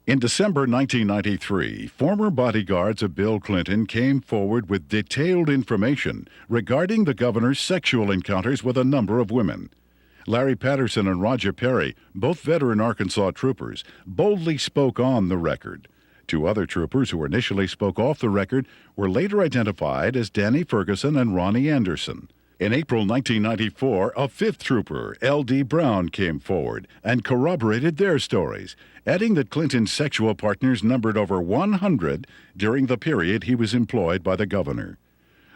In December 1993, former bodyguards of Bill Clinton came forward with detailed information regarding the governor's sexual encounters with a number of women. Larry Patterson and Roger Perry, both veteran Arkansas troopers, boldly spoke on the record. Two other troopers who initially spoke off the record were later identified as Danny Ferguson and Ronnie Anderson. In April 1994, a fifth trooper, L.D. Brown, came forward and corroborated their stories, adding that Clinton's sexual partners numbered over 100 during the period he was employed by the governor.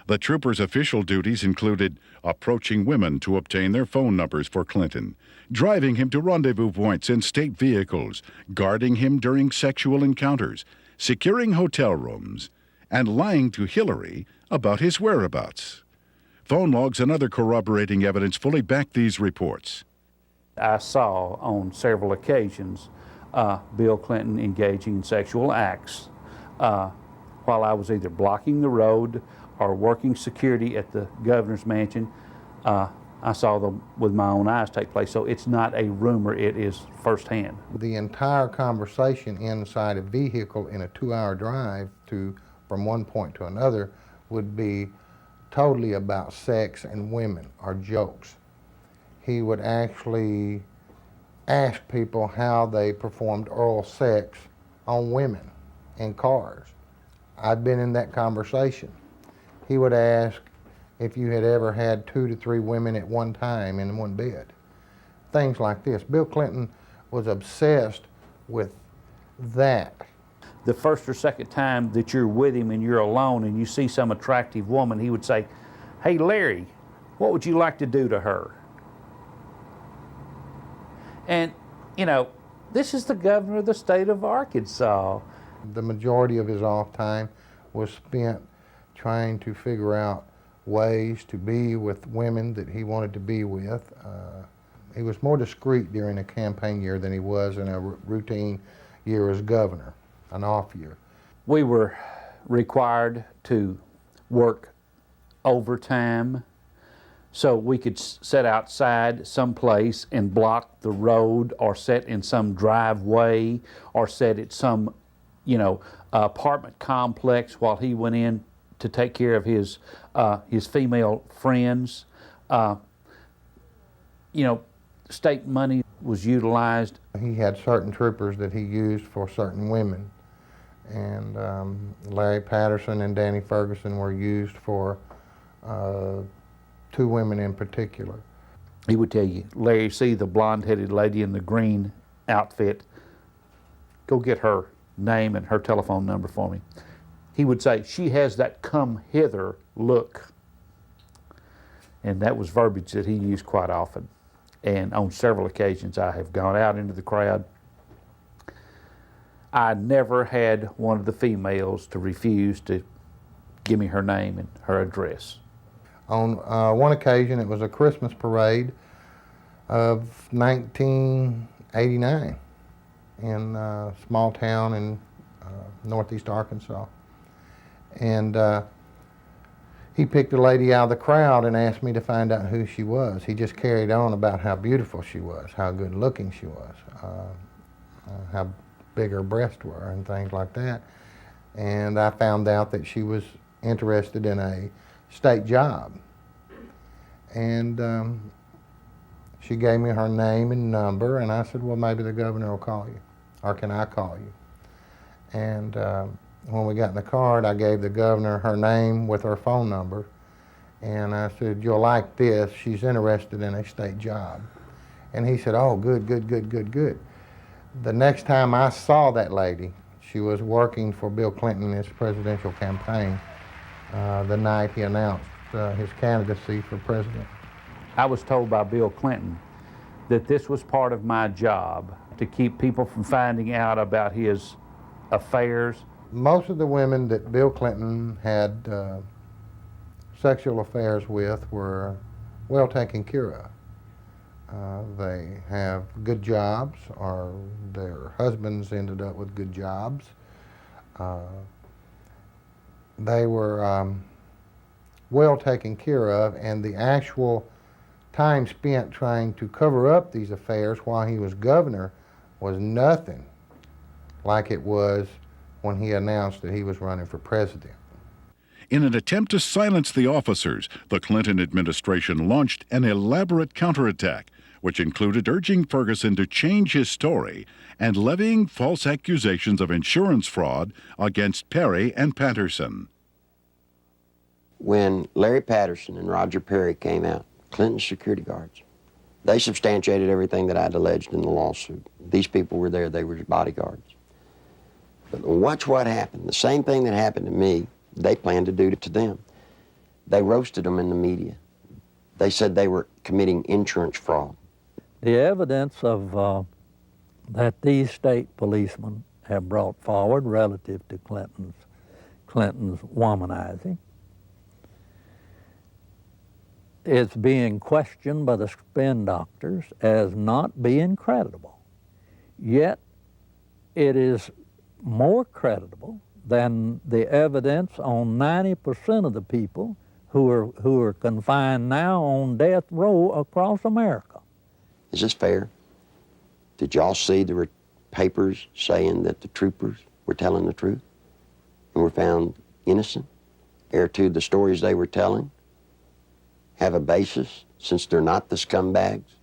The trooper's official duties included approaching women to obtain their phone numbers for Clinton, driving him to rendezvous points in state vehicles, guarding him during sexual encounters, securing hotel rooms, and lying to Hillary about his whereabouts. Phone logs and other corroborating evidence fully back these reports. I saw on several occasions Bill Clinton engaging in sexual acts while I was either blocking the road or working security at the governor's mansion. I saw them with my own eyes take place. So it's not a rumor, it is firsthand. The entire conversation inside a vehicle in a 2-hour drive from one point to another would be totally about sex and women or jokes. He would actually ask people how they performed oral sex on women in cars. I'd been in that conversation. He would ask if you had ever had 2 to 3 women at one time in one bed. Things like this. Bill Clinton was obsessed with that. The first or second time that you're with him and you're alone and you see some attractive woman, he would say, "Hey Larry, what would you like to do to her?" And, you know, this is the governor of the state of Arkansas. The majority of his off time was spent trying to figure out ways to be with women that he wanted to be with. He was more discreet during a campaign year than he was in a routine year as governor, an off year. We were required to work overtime so we could sit outside someplace and block the road or sit in some driveway or sit at some, apartment complex while he went in to take care of his female friends. State money was utilized. He had certain troopers that he used for certain women, and Larry Patterson and Danny Ferguson were used for 2 women in particular. He would tell you, "Larry, see the blonde-headed lady in the green outfit? Go get her name and her telephone number for me." He would say, "She has that come hither look." And that was verbiage that he used quite often. And on several occasions I have gone out into the crowd. I never had one of the females to refuse to give me her name and her address. On one occasion, it was a Christmas parade of 1989 in a small town in northeast Arkansas. And he picked a lady out of the crowd and asked me to find out who she was. He just carried on about how beautiful she was, how good looking she was, how big her breasts were and things like that. And I found out that she was interested in a state job. And she gave me her name and number, and I said, "Well, maybe the governor will call you, or can I call you?" And when we got in the car, I gave the governor her name with her phone number, and I said, "You'll like this, she's interested in a state job." And he said, "Oh, good, good, good, good, good." The next time I saw that lady, she was working for Bill Clinton in his presidential campaign the night he announced his candidacy for president. I was told by Bill Clinton that this was part of my job, to keep people from finding out about his affairs. Most of the women that Bill Clinton had sexual affairs with were well taken care of. They have good jobs, or their husbands ended up with good jobs. They were well taken care of, and the actual time spent trying to cover up these affairs while he was governor was nothing like it was when he announced that he was running for president. In an attempt to silence the officers, the Clinton administration launched an elaborate counterattack, which included urging Ferguson to change his story and levying false accusations of insurance fraud against Perry and Patterson. When Larry Patterson and Roger Perry came out, Clinton's security guards, they substantiated everything that I'd alleged in the lawsuit. These people were there, they were his bodyguards. But watch what happened. The same thing that happened to me, they planned to do to them. They roasted them in the media. They said they were committing insurance fraud. The evidence of that these state policemen have brought forward relative to Clinton's womanizing is being questioned by the spin doctors as not being credible. Yet it is more credible than the evidence on 90% of the people who are confined now on death row across America. Is this fair? Did y'all see there were papers saying that the troopers were telling the truth and were found innocent? Heir to the stories they were telling have a basis, since they're not the scumbags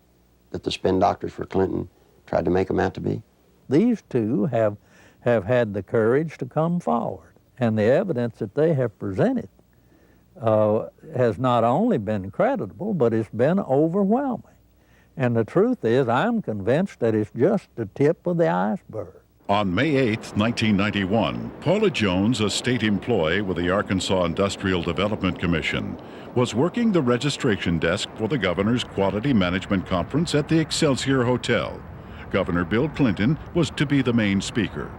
that the spin doctors for Clinton tried to make them out to be? These two have had the courage to come forward, and the evidence that they have presented has not only been credible, but it's been overwhelming. And the truth is, I'm convinced that it's just the tip of the iceberg. On May 8, 1991, Paula Jones, a state employee with the Arkansas Industrial Development Commission, was working the registration desk for the governor's Quality Management Conference at the Excelsior Hotel. Governor Bill Clinton was to be the main speaker.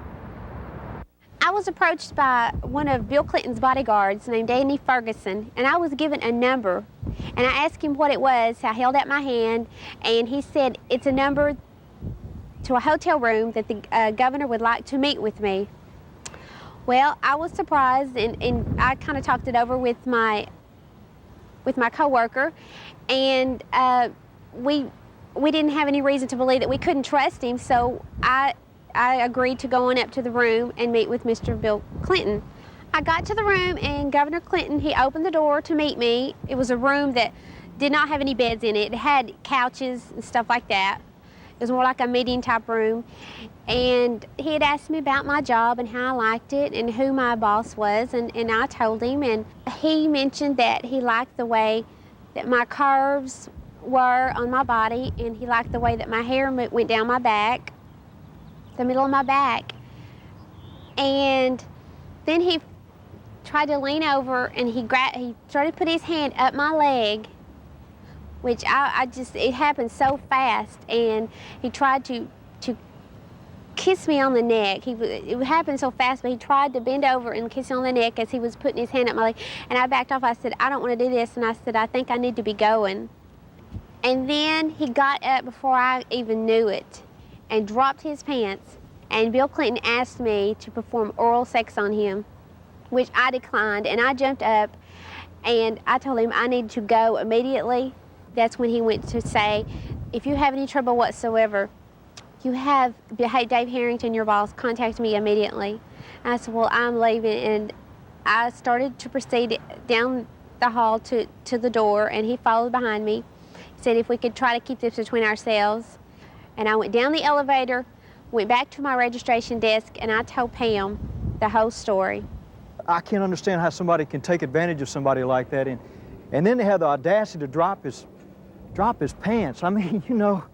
I was approached by one of Bill Clinton's bodyguards named Danny Ferguson, and I was given a number. And I asked him what it was. I held out my hand, and he said, it's a number to a hotel room that the governor would like to meet with me. Well, I was surprised, and I kind of talked it over with my coworker, and we didn't have any reason to believe that we couldn't trust him, so I agreed to go on up to the room and meet with Mr. Bill Clinton. I got to the room, and Governor Clinton, he opened the door to meet me. It was a room that did not have any beds in it. It had couches and stuff like that. It was more like a meeting type room. And he had asked me about my job and how I liked it and who my boss was, and I told him. And he mentioned that he liked the way that my curves were on my body, and he liked the way that my hair went down my back, the middle of my back. And then he tried to lean over, and he started to put his hand up my leg, which it happened so fast, and he tried to kiss me on the neck. It happened so fast, but he tried to bend over and kiss me on the neck as he was putting his hand up my leg, and I backed off. I said, I don't want to do this, and I said, I think I need to be going. And then he got up before I even knew it and dropped his pants, and Bill Clinton asked me to perform oral sex on him, which I declined, and I jumped up, and I told him I needed to go immediately. That's when he went to say, if you have any trouble whatsoever, you have Dave Harrington, your boss, contact me immediately. And I said, well, I'm leaving, and I started to proceed down the hall to the door, and he followed behind me. He said if we could try to keep this between ourselves. And I went down the elevator, went back to my registration desk, and I told Pam the whole story. I can't understand how somebody can take advantage of somebody like that, and then they have the audacity to drop his pants. I mean, you know.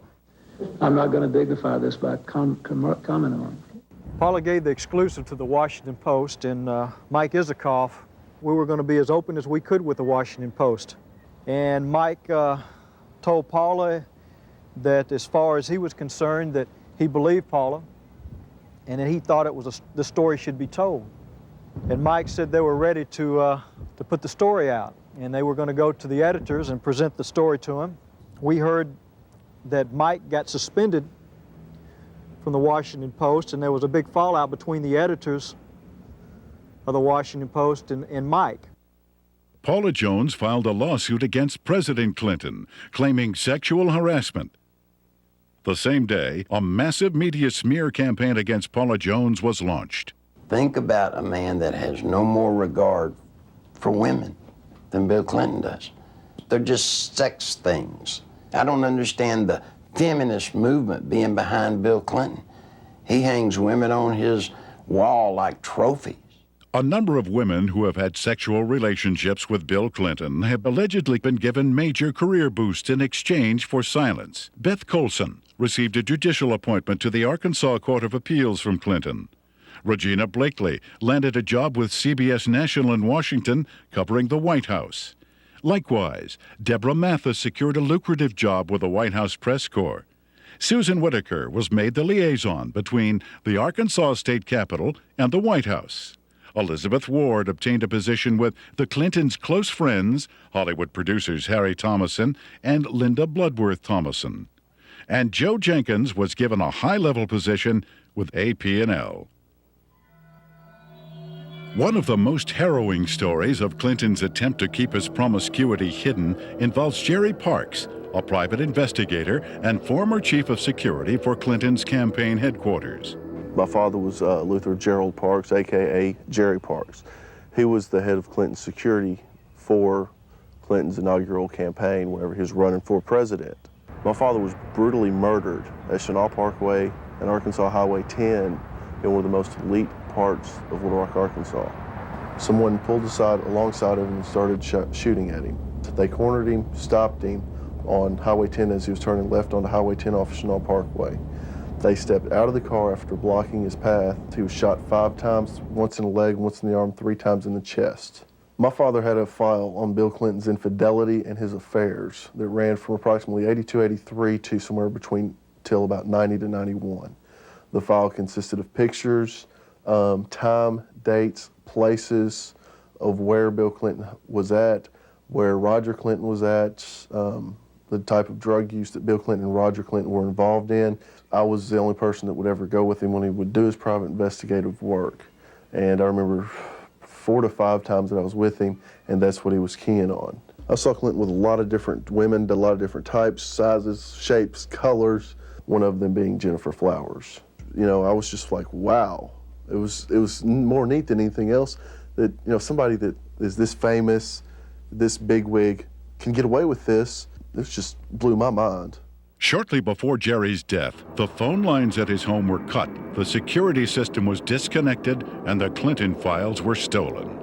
I'm not going to dignify this by commenting on it. Paula gave the exclusive to the Washington Post, and Mike Isikoff, we were going to be as open as we could with the Washington Post. And Mike told Paula that as far as he was concerned, that he believed Paula, and that he thought the story should be told. And Mike said they were ready to put the story out, and they were going to go to the editors and present the story to him. We heard that Mike got suspended from the Washington Post, and there was a big fallout between the editors of the Washington Post and Mike. Paula Jones filed a lawsuit against President Clinton, claiming sexual harassment. The same day, a massive media smear campaign against Paula Jones was launched. Think about a man that has no more regard for women than Bill Clinton does. They're just sex things. I don't understand the feminist movement being behind Bill Clinton. He hangs women on his wall like trophies. A number of women who have had sexual relationships with Bill Clinton have allegedly been given major career boosts in exchange for silence. Beth Colson received a judicial appointment to the Arkansas Court of Appeals from Clinton. Regina Blakely landed a job with CBS National in Washington covering the White House. Likewise, Deborah Mathis secured a lucrative job with the White House Press Corps. Susan Whitaker was made the liaison between the Arkansas State Capitol and the White House. Elizabeth Ward obtained a position with the Clintons' close friends, Hollywood producers Harry Thomason and Linda Bloodworth Thomason. And Joe Jenkins was given a high-level position with AP&L. One of the most harrowing stories of Clinton's attempt to keep his promiscuity hidden involves Jerry Parks, a private investigator and former chief of security for Clinton's campaign headquarters. My father was Luther Gerald Parks, a.k.a. Jerry Parks. He was the head of Clinton's security for Clinton's inaugural campaign whenever he was running for president. My father was brutally murdered at Chenal Parkway and Arkansas Highway 10 in one of the most elite parts of Little Rock, Arkansas. Someone pulled aside alongside of him and started shooting at him. They cornered him, stopped him on Highway 10 as he was turning left onto Highway 10 off Chenal Parkway. They stepped out of the car after blocking his path. He was shot 5 times, once in the leg, once in the arm, 3 times in the chest. My father had a file on Bill Clinton's infidelity and his affairs that ran from approximately 82, 83 to somewhere between till about 90 to 91. The file consisted of pictures, time, dates, places of where Bill Clinton was at, where Roger Clinton was at, the type of drug use that Bill Clinton and Roger Clinton were involved in. I was the only person that would ever go with him when he would do his private investigative work. And I remember 4 to 5 times that I was with him, and that's what he was keying on. I saw Clinton with a lot of different women, a lot of different types, sizes, shapes, colors, one of them being Jennifer Flowers. You know, I was just like, wow. It was more neat than anything else that, you know, somebody that is this famous, this bigwig, can get away with this. This just blew my mind. Shortly before Jerry's death, the phone lines at his home were cut, the security system was disconnected, and the Clinton files were stolen.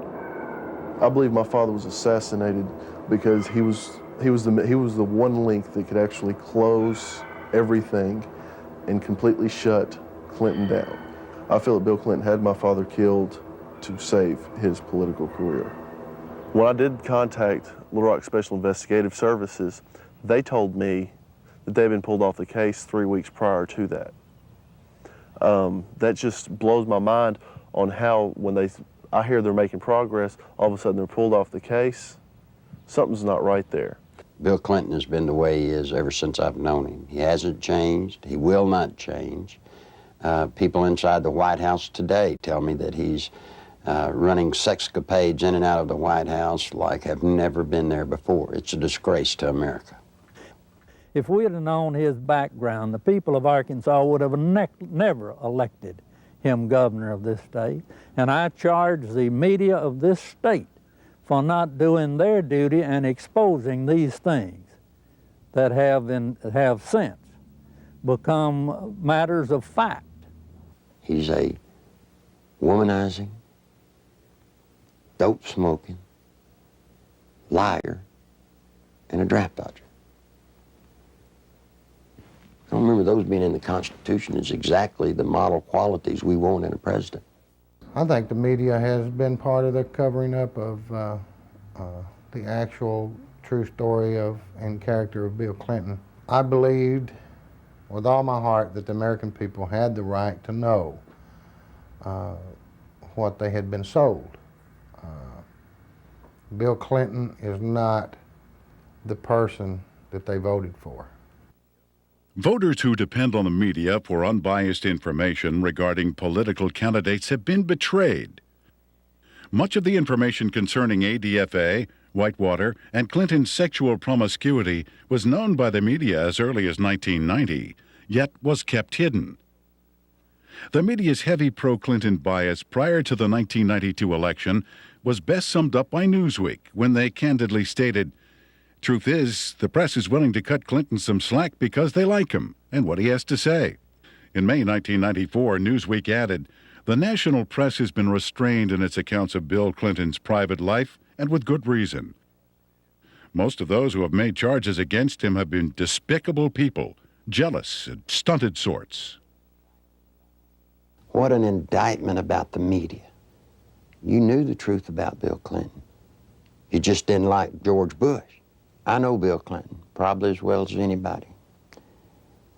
I believe my father was assassinated because he was the one link that could actually close everything and completely shut Clinton down. I feel that Bill Clinton had my father killed to save his political career. When I did contact Little Rock Special Investigative Services, they told me that they had been pulled off the case 3 weeks prior to that. That just blows my mind on how when I hear they're making progress, all of a sudden they're pulled off the case. Something's not right there. Bill Clinton has been the way he is ever since I've known him. He hasn't changed. He will not change. People inside the White House today tell me that he's running sexcapades in and out of the White House like have never been there before. It's a disgrace to America. If we had known his background, the people of Arkansas would have never elected him governor of this state. And I charge the media of this state for not doing their duty and exposing these things that have since become matters of fact. He's a womanizing, dope-smoking, liar, and a draft dodger. I don't remember those being in the Constitution as exactly the model qualities we want in a president. I think the media has been part of the covering up of the actual true story of and character of Bill Clinton. I believed with all my heart that the American people had the right to know what they had been sold. Bill Clinton is not the person that they voted for. Voters who depend on the media for unbiased information regarding political candidates have been betrayed. Much of the information concerning ADFA, Whitewater, and Clinton's sexual promiscuity was known by the media as early as 1990. yet was kept hidden. The media's heavy pro-Clinton bias prior to the 1992 election was best summed up by Newsweek when they candidly stated, "Truth is, the press is willing to cut Clinton some slack because they like him and what he has to say." In May 1994, Newsweek added, "The national press has been restrained in its accounts of Bill Clinton's private life, and with good reason. Most of those who have made charges against him have been despicable people, jealous and stunted sorts." What an indictment about the media. You knew the truth about Bill Clinton. You just didn't like George Bush. I know Bill Clinton, probably as well as anybody.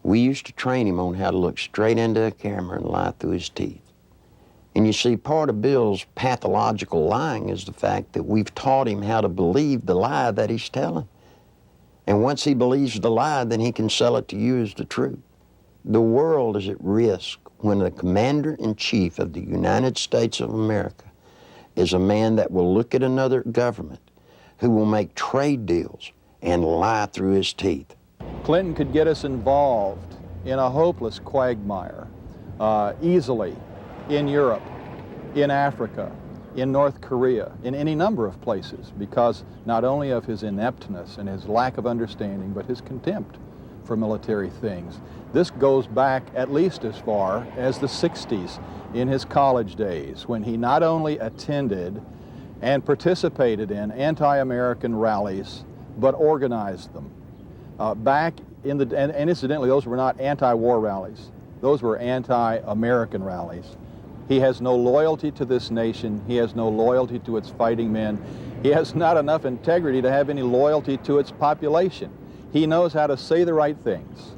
We used to train him on how to look straight into a camera and lie through his teeth. And you see, part of Bill's pathological lying is the fact that we've taught him how to believe the lie that he's telling. And once he believes the lie, then he can sell it to you as the truth. The world is at risk when the commander-in-chief of the United States of America is a man that will look at another government, who will make trade deals and lie through his teeth. Clinton could get us involved in a hopeless quagmire easily in Europe, in Africa, in North Korea, in any number of places, because not only of his ineptness and his lack of understanding, but his contempt for military things. This goes back at least as far as the 60s, in his college days, when he not only attended and participated in anti-American rallies, but organized them. Back in the, and incidentally, those were not anti-war rallies. Those were anti-American rallies. He has no loyalty to this nation. He has no loyalty to its fighting men. He has not enough integrity to have any loyalty to its population. He knows how to say the right things,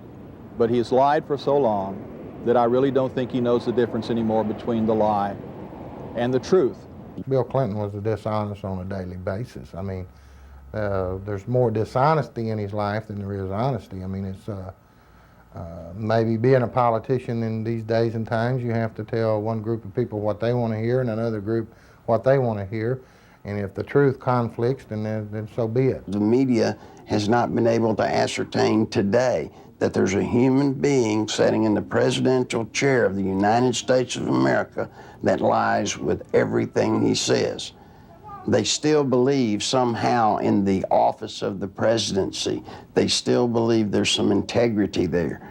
but he's lied for so long that I really don't think he knows the difference anymore between the lie and the truth. Bill Clinton was dishonest on a daily basis. I mean, there's more dishonesty in his life than there is honesty. I mean, it's maybe being a politician in these days and times, you have to tell one group of people what they want to hear and another group what they want to hear. And if the truth conflicts, then so be it. The media has not been able to ascertain today that there's a human being sitting in the presidential chair of the United States of America that lies with everything he says. They still believe somehow in the office of the presidency, they still believe there's some integrity there.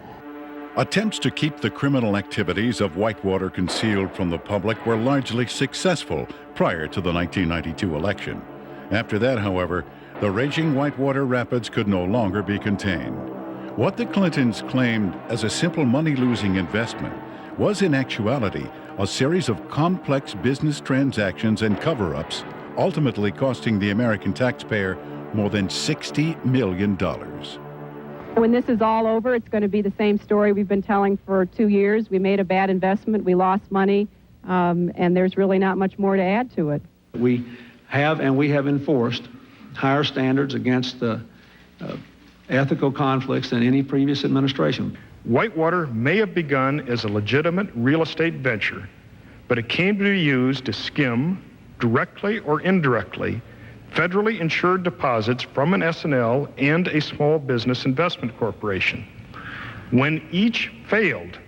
Attempts to keep the criminal activities of Whitewater concealed from the public were largely successful prior to the 1992 election. After that, however, the raging Whitewater rapids could no longer be contained. What the Clintons claimed as a simple money-losing investment was in actuality a series of complex business transactions and cover-ups, ultimately costing the American taxpayer more than $60 million. When this is all over, it's going to be the same story we've been telling for 2 years. We made a bad investment, we lost money, and there's really not much more to add to it. We have enforced higher standards against the ethical conflicts than any previous administration. Whitewater may have begun as a legitimate real estate venture, but it came to be used to skim, directly or indirectly, federally insured deposits from an S&L and a small business investment corporation. When each failed,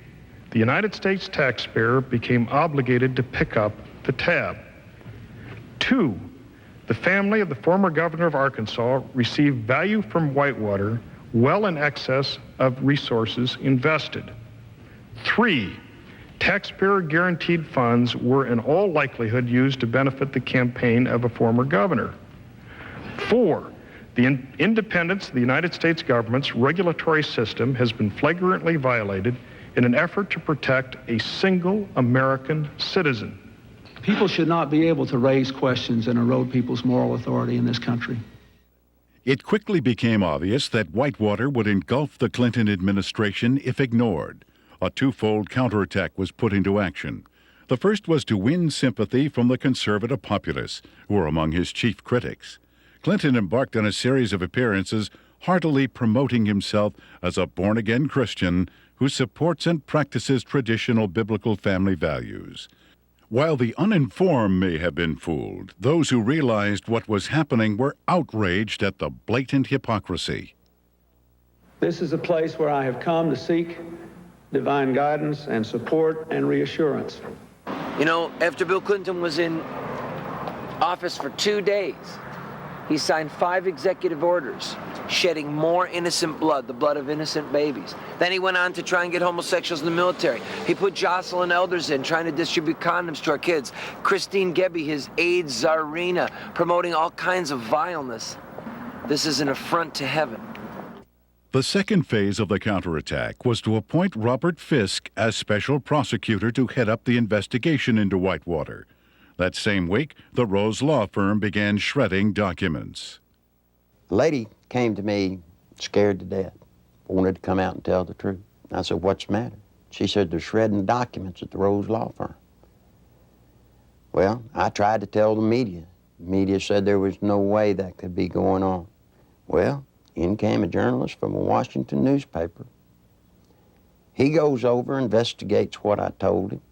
the United States taxpayer became obligated to pick up the tab. 2, the family of the former governor of Arkansas received value from Whitewater well in excess of resources invested. 3, taxpayer guaranteed funds were in all likelihood used to benefit the campaign of a former governor. 4, the independence of the United States government's regulatory system has been flagrantly violated in an effort to protect a single American citizen. People should not be able to raise questions and erode people's moral authority in this country. It quickly became obvious that Whitewater would engulf the Clinton administration if ignored. A twofold counterattack was put into action. The first was to win sympathy from the conservative populace, who were among his chief critics. Clinton embarked on a series of appearances, heartily promoting himself as a born-again Christian who supports and practices traditional biblical family values. While the uninformed may have been fooled, those who realized what was happening were outraged at the blatant hypocrisy. This is a place where I have come to seek divine guidance and support and reassurance. You know, after Bill Clinton was in office for 2 days, he signed 5 executive orders, shedding more innocent blood, the blood of innocent babies. Then he went on to try and get homosexuals in the military. He put Jocelyn Elders in, trying to distribute condoms to our kids. Christine Gebbe, his AIDS czarina, promoting all kinds of vileness. This is an affront to heaven. The second phase of the counterattack was to appoint Robert Fisk as special prosecutor to head up the investigation into Whitewater. That same week, the Rose law firm began shredding documents. A lady came to me scared to death, wanted to come out and tell the truth. I said, "What's the matter?" She said, "They're shredding documents at the Rose law firm." Well, I tried to tell the media. The media said there was no way that could be going on. Well, in came a journalist from a Washington newspaper. He goes over, investigates what I told him.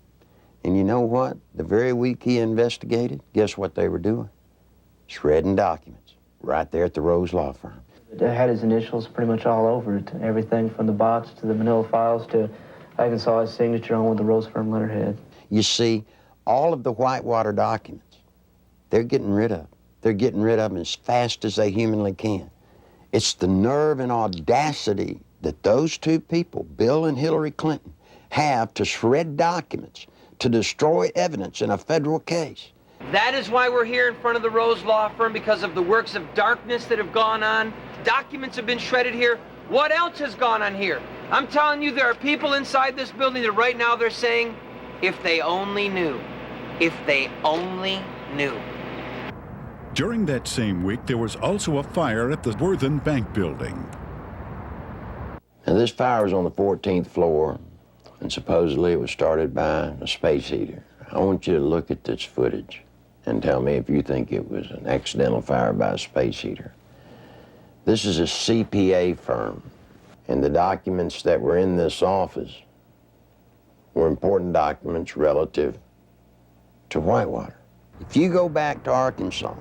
And you know what? The very week he investigated, guess what they were doing? Shredding documents right there at the Rose law firm. It had his initials pretty much all over it. Everything from the box to the manila files to, I even saw his signature on with the Rose firm letterhead. You see, all of the Whitewater documents, they're getting rid of. They're getting rid of them as fast as they humanly can. It's the nerve and audacity that those two people, Bill and Hillary Clinton, have to shred documents, to destroy evidence in a federal case. That is why we're here in front of the Rose law firm, because of the works of darkness that have gone on. Documents have been shredded here. What else has gone on here? I'm telling you, there are people inside this building that right now they're saying, if they only knew, if they only knew. During that same week, there was also a fire at the Worthen Bank building. Now, this fire was on the 14th floor, and supposedly it was started by a space heater. I want you to look at this footage and tell me if you think it was an accidental fire by a space heater. This is a CPA firm, and the documents that were in this office were important documents relative to Whitewater. If you go back to Arkansas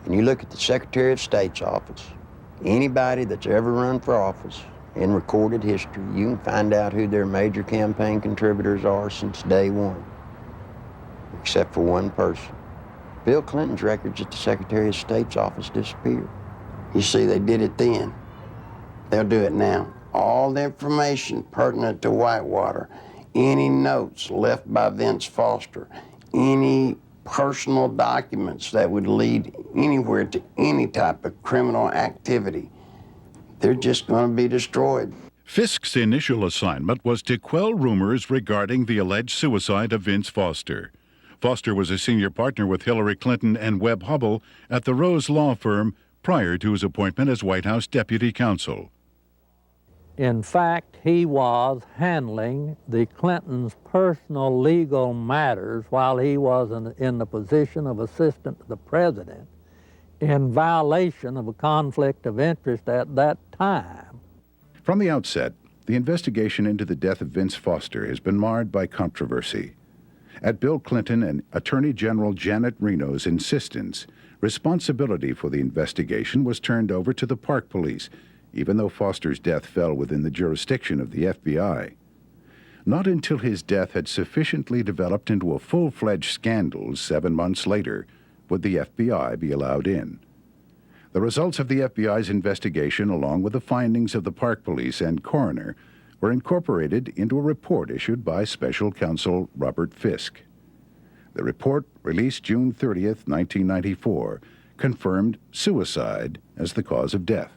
and you look at the Secretary of State's office, anybody that's ever run for office in recorded history, you can find out who their major campaign contributors are since day one, except for one person. Bill Clinton's records at the Secretary of State's office disappeared. You see, they did it then. They'll do it now. All the information pertinent to Whitewater, any notes left by Vince Foster, any personal documents that would lead anywhere to any type of criminal activity, they're just going to be destroyed. Fisk's initial assignment was to quell rumors regarding the alleged suicide of Vince Foster. Foster was a senior partner with Hillary Clinton and Webb Hubbell at the Rose law firm prior to his appointment as White House deputy counsel. In fact, he was handling the Clintons' personal legal matters while he was in the position of assistant to the president, in violation of a conflict of interest at that time. From the outset, the investigation into the death of Vince Foster has been marred by controversy. At Bill Clinton and Attorney General Janet Reno's insistence, responsibility for the investigation was turned over to the Park Police, even though Foster's death fell within the jurisdiction of the FBI. Not until his death had sufficiently developed into a full-fledged scandal 7 months later would the FBI be allowed in. The results of the FBI's investigation, along with the findings of the Park Police and coroner, were incorporated into a report issued by Special Counsel Robert Fisk. The report, released June 30th, 1994, confirmed suicide as the cause of death.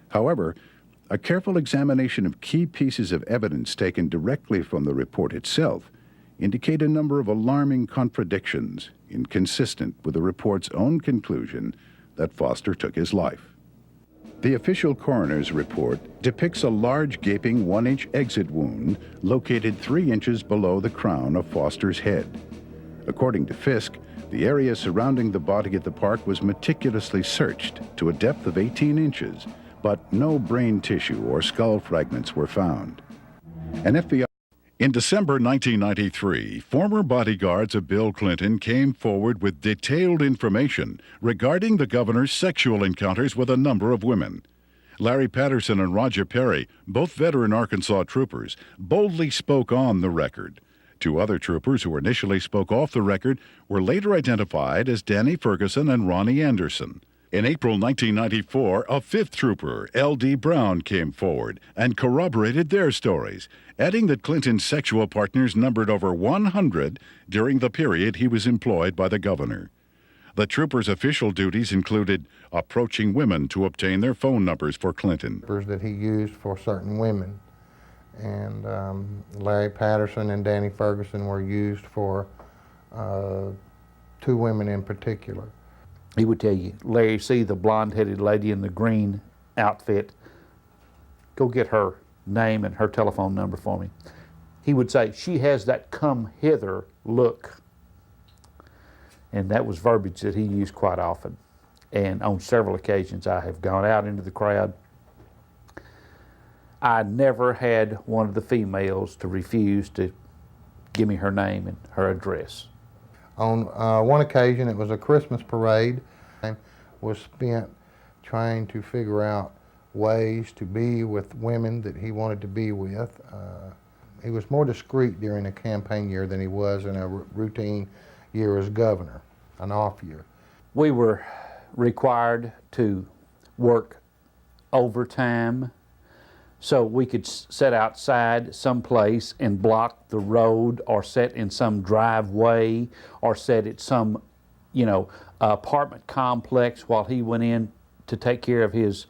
However, a careful examination of key pieces of evidence taken directly from the report itself indicate a number of alarming contradictions inconsistent with the report's own conclusion that Foster took his life. The official coroner's report depicts a large gaping 1-inch exit wound located 3 inches below the crown of Foster's head. According to Fisk, the area surrounding the body at the park was meticulously searched to a depth of 18 inches, but no brain tissue or skull fragments were found. In December 1993, former bodyguards of Bill Clinton came forward with detailed information regarding the governor's sexual encounters with a number of women. Larry Patterson and Roger Perry, both veteran Arkansas troopers, boldly spoke on the record. Two other troopers who initially spoke off the record were later identified as Danny Ferguson and Ronnie Anderson. In April 1994, a fifth trooper, L.D. Brown, came forward and corroborated their stories, adding that Clinton's sexual partners numbered over 100 during the period he was employed by the governor. The trooper's official duties included approaching women to obtain their phone numbers for Clinton. That he used for certain women. And Larry Patterson and Danny Ferguson were used for two women in particular. He would tell you, Larry, see the blonde-headed lady in the green outfit, go get her name and her telephone number for me. He would say, she has that come hither look. And that was verbiage that he used quite often. And on several occasions I have gone out into the crowd. I never had one of the females to refuse to give me her name and her address. On one occasion, it was a Christmas parade. I was spent trying to figure out ways to be with women that he wanted to be with. He was more discreet during a campaign year than he was in a routine year as governor, an off year. We were required to work overtime so we could sit outside someplace and block the road, or sit in some driveway, or sit at some, apartment complex while he went in to take care of his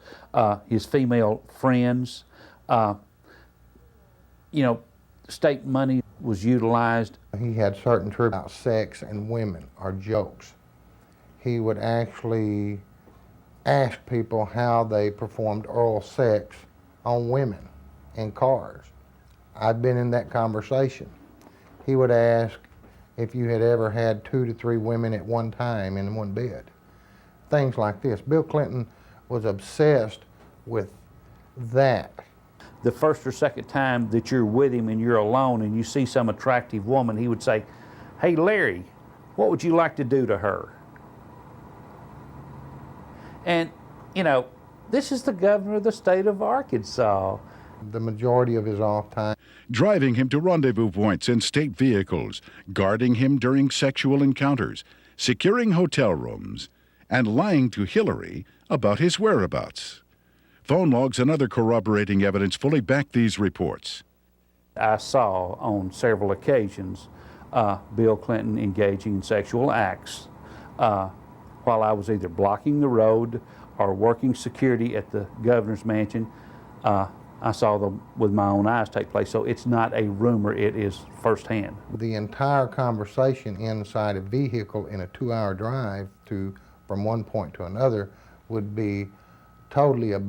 female friends. State money was utilized. He had certain troops about sex and women or jokes. He would actually ask people how they performed oral sex on women in cars. I've been in that conversation. He would ask if you had ever had 2 to 3 women at one time in one bed. Things like this. Bill Clinton was obsessed with that. The first or second time that you're with him and you're alone and you see some attractive woman, he would say, "Hey Larry, what would you like to do to her?" And, this is the governor of the state of Arkansas. The majority of his off time. Driving him to rendezvous points in state vehicles, guarding him during sexual encounters, securing hotel rooms, and lying to Hillary about his whereabouts. Phone logs and other corroborating evidence fully back these reports. I saw on several occasions Bill Clinton engaging in sexual acts while I was either blocking the road or working security at the governor's mansion. I saw them with my own eyes take place. So it's not a rumor, it is firsthand. The entire conversation inside a vehicle in a 2-hour drive from one point to another would be totally about